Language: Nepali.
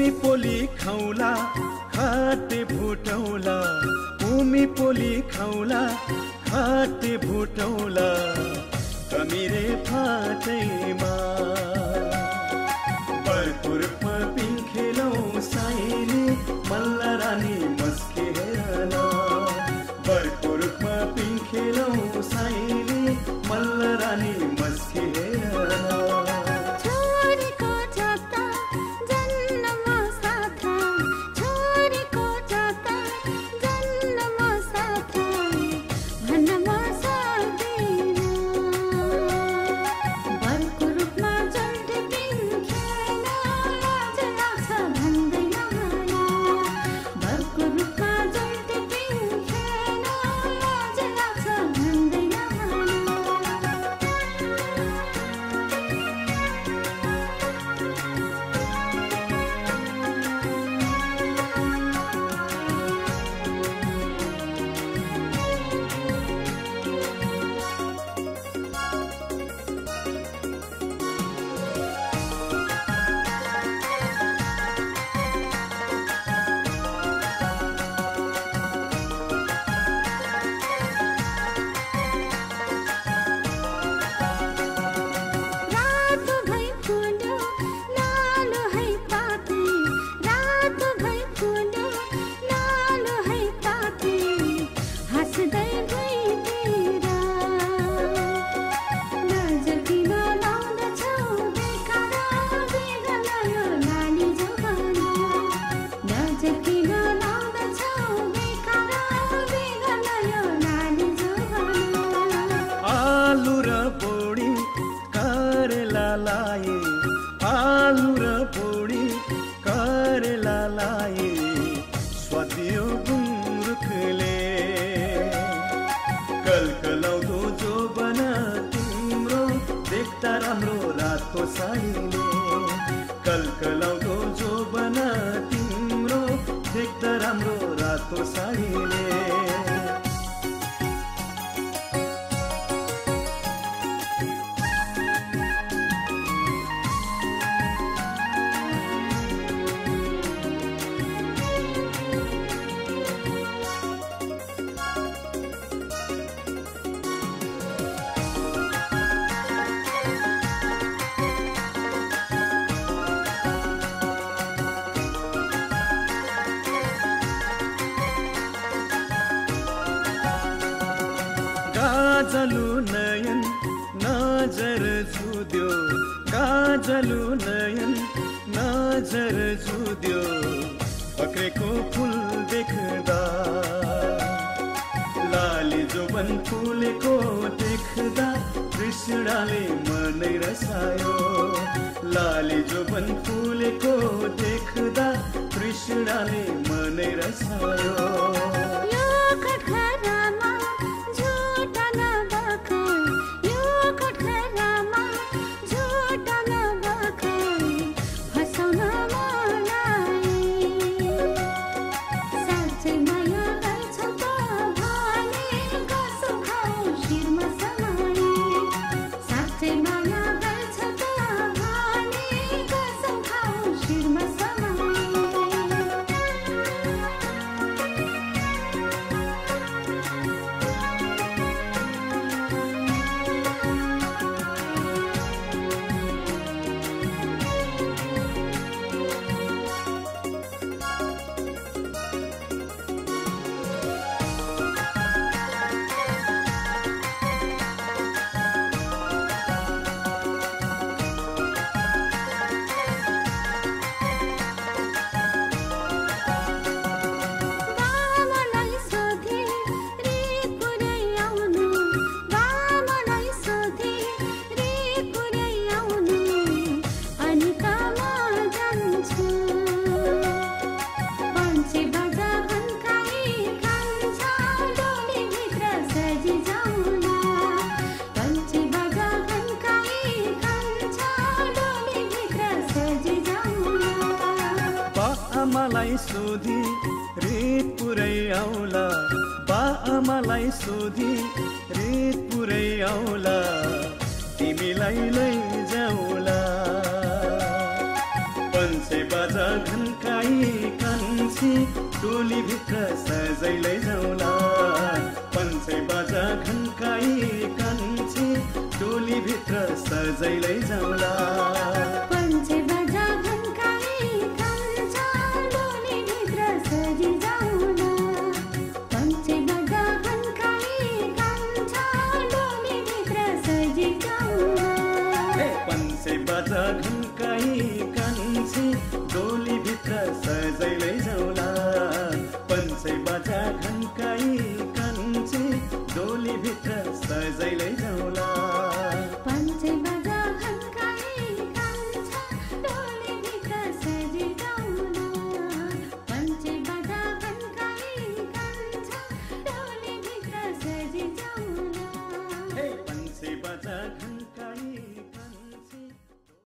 उमी पोली खाउला खाटे भुटौला उमी पोली खाउला खाटे भुटौला कमिरे फाटैमा बर्कुरमा पिङ्खेलौ साइली मल्ला रानी मस्के हेरना बर्कुरमा पिङ्खेलौ साइली मल्ला रानी मस्के हेरना आलु र पोडी करेला लाए स्वादियो गुन्द्रुकले कलकलाउँदो जो बना तिम्रो देख्दा राम्रो रातको साडीले कलकलाउँदो जो बना तिम्रो देख्दा राम्रो रातको साडीले काजलु नयन नजर जुद्यो काजलु नयन नजर जुद्यो पक्रेको फुल देख्दा लाली जोबन फुलेको देख्दा तृष्णाले मनै रसायो लाली जोबन फुलेको देख्दा तृष्णाले मनै रसायो आमालाई सोधी रित पुरै आउला बा आमालाई सोधी रित पुरै आउला तिमीलाई लैजाउला पञ्चे बाजा घन्काई कान्छी टोलीभित्र सजैलै जाउँला पञ्चे बाजा घन्काई कान्छी टोलीभित्र सजैलै जाउँला